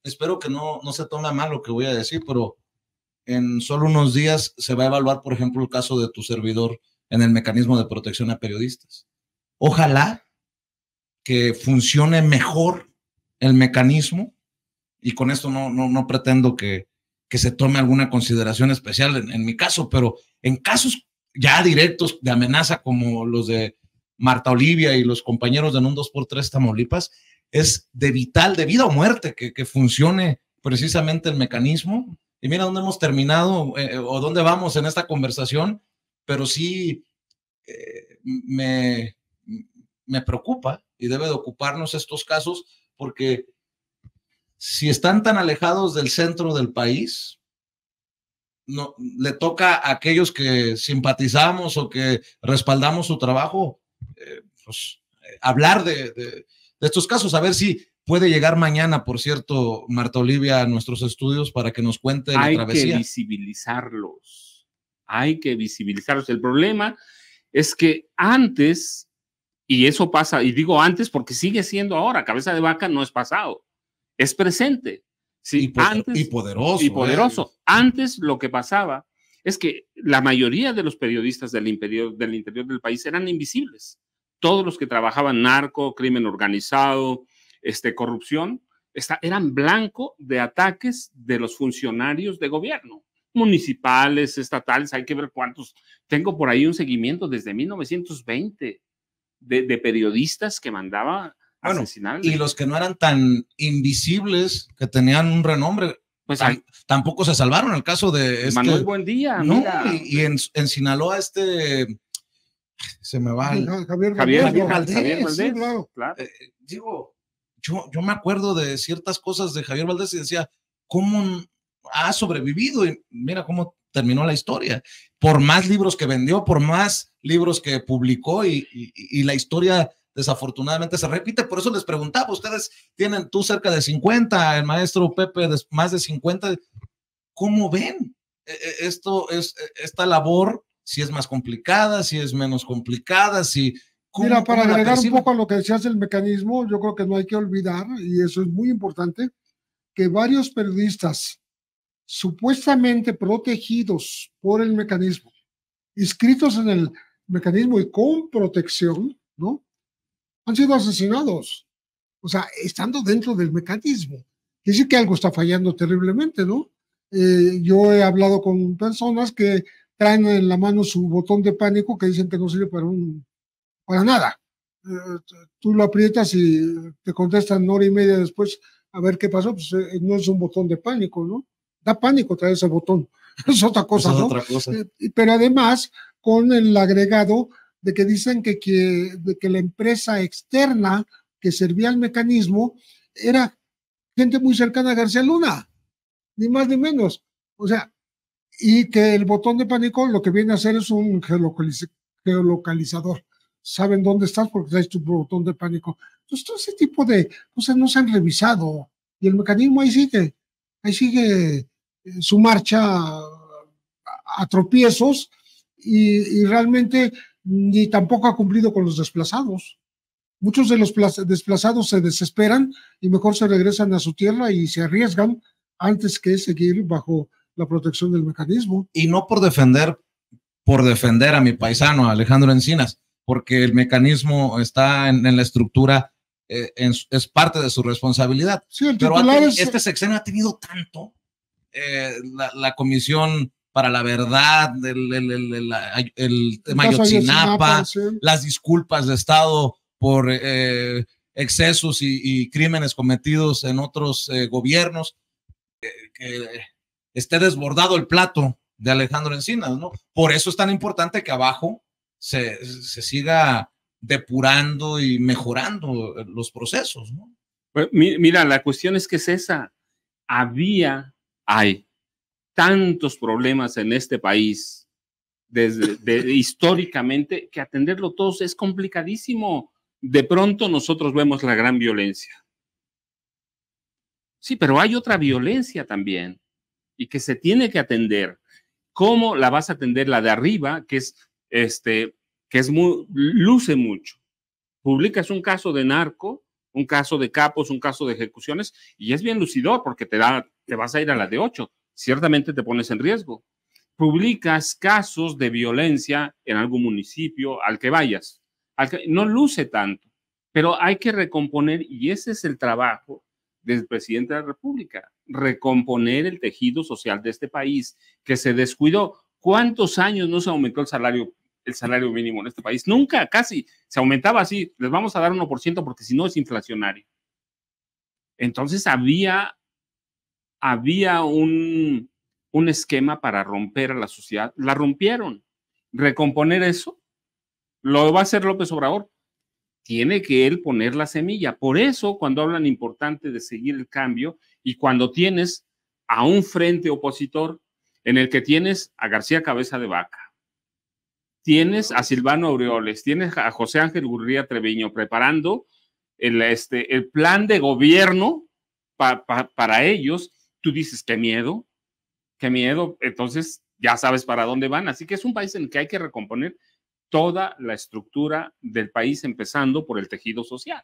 espero que no se tome a mal lo que voy a decir, pero en solo unos días se va a evaluar, por ejemplo, el caso de tu servidor en el mecanismo de protección a periodistas. Ojalá que funcione mejor el mecanismo, y con esto no pretendo que se tome alguna consideración especial en mi caso, pero en casos ya directos de amenaza como los de Marta Olivia y los compañeros de un 2x3 Tamaulipas, es de vital, de vida o muerte que funcione precisamente el mecanismo. Y mira dónde hemos terminado o dónde vamos en esta conversación, pero sí me preocupa y debe de ocuparnos estos casos, porque si están tan alejados del centro del país, no, le toca a aquellos que simpatizamos o que respaldamos su trabajo, hablar de estos casos, a ver si puede llegar mañana, por cierto, Marta Olivia, a nuestros estudios para que nos cuente la travesía. Hay que visibilizarlos, hay que visibilizarlos. El problema es que antes, y eso pasa, y digo antes porque sigue siendo ahora, Cabeza de Vaca no es pasado, es presente. Sí, y poderoso. Y poderoso. Antes lo que pasaba es que la mayoría de los periodistas del interior del país eran invisibles. Todos los que trabajaban narco, crimen organizado, corrupción, eran blanco de ataques de los funcionarios de gobierno, municipales, estatales, hay que ver cuántos. Tengo por ahí un seguimiento desde 1920 de periodistas que mandaba asesinar. Y los que no eran tan invisibles, que tenían un renombre, pues tampoco se salvaron. El caso de Manuel Buendía, no, mira. Y en Sinaloa se me va Javier Valdés. Sí, claro. Digo, yo me acuerdo de ciertas cosas de Javier Valdés y decía, ¿cómo ha sobrevivido? Y mira cómo terminó la historia. Por más libros que vendió, por más libros que publicó, y la historia desafortunadamente se repite. Por eso les preguntaba, ustedes tienen, tú cerca de 50, el maestro Pepe más de 50, ¿cómo ven esta labor? Si es más complicada, si es menos complicada, Mira, para agregar un poco a lo que decías del mecanismo, yo creo que no hay que olvidar, y eso es muy importante, que varios periodistas supuestamente protegidos por el mecanismo, inscritos en el mecanismo y con protección, ¿no?, han sido asesinados. O sea, estando dentro del mecanismo. Quiere decir que algo está fallando terriblemente, ¿no? Yo he hablado con personas que traen en la mano su botón de pánico que dicen que no sirve para nada. Tú lo aprietas y te contestan 1 hora y media después a ver qué pasó. Pues no es un botón de pánico, ¿no? Da pánico traer ese botón. Es otra cosa, ¿no? Otra cosa. Pero además, con el agregado de que dicen de que la empresa externa que servía al mecanismo era gente muy cercana a García Luna, ni más ni menos. O sea, y que el botón de pánico lo que viene a hacer es un geolocalizador. Saben dónde estás porque traes tu botón de pánico. Entonces, todo ese tipo de cosas no se han revisado. Y el mecanismo ahí sigue su marcha a tropiezos y realmente ni tampoco ha cumplido con los desplazados. Muchos de los desplazados se desesperan y mejor se regresan a su tierra y se arriesgan antes que seguir bajo la protección del mecanismo. Y no por defender a mi paisano Alejandro Encinas, porque el mecanismo está en la estructura, es parte de su responsabilidad. Sí, pero este sexenio ha tenido tanto, la Comisión para la Verdad, el tema Ayotzinapa, sí, las disculpas de Estado por excesos y crímenes cometidos en otros gobiernos, que esté desbordado el plato de Alejandro Encinas, ¿no? Por eso es tan importante que abajo se siga depurando y mejorando los procesos, ¿no? Pues, mira, la cuestión es que es esa. Hay tantos problemas en este país históricamente que atenderlo todos es complicadísimo. De pronto nosotros vemos la gran violencia. Sí, pero hay otra violencia también y que se tiene que atender. ¿Cómo la vas a atender? La de arriba, que es luce mucho. Publicas un caso de narco, un caso de capos, un caso de ejecuciones, y es bien lucidor porque te vas a ir a la de 8. Ciertamente te pones en riesgo. Publicas casos de violencia en algún municipio al que vayas. No luce tanto, pero hay que recomponer, y ese es el trabajo del presidente de la República, recomponer el tejido social de este país que se descuidó. ¿Cuántos años no se aumentó el salario mínimo en este país? Nunca, casi. Se aumentaba así, les vamos a dar 1% porque si no es inflacionario. Entonces había un esquema para romper a la sociedad. La rompieron. Recomponer eso lo va a hacer López Obrador. Tiene que él poner la semilla. Por eso, cuando hablan importante de seguir el cambio y cuando tienes a un frente opositor en el que tienes a García Cabeza de Vaca, tienes a Silvano Aureoles, tienes a José Ángel Gurría Treviño preparando el plan de gobierno para ellos, tú dices, qué miedo, entonces ya sabes para dónde van. Así que es un país en el que hay que recomponer toda la estructura del país, empezando por el tejido social.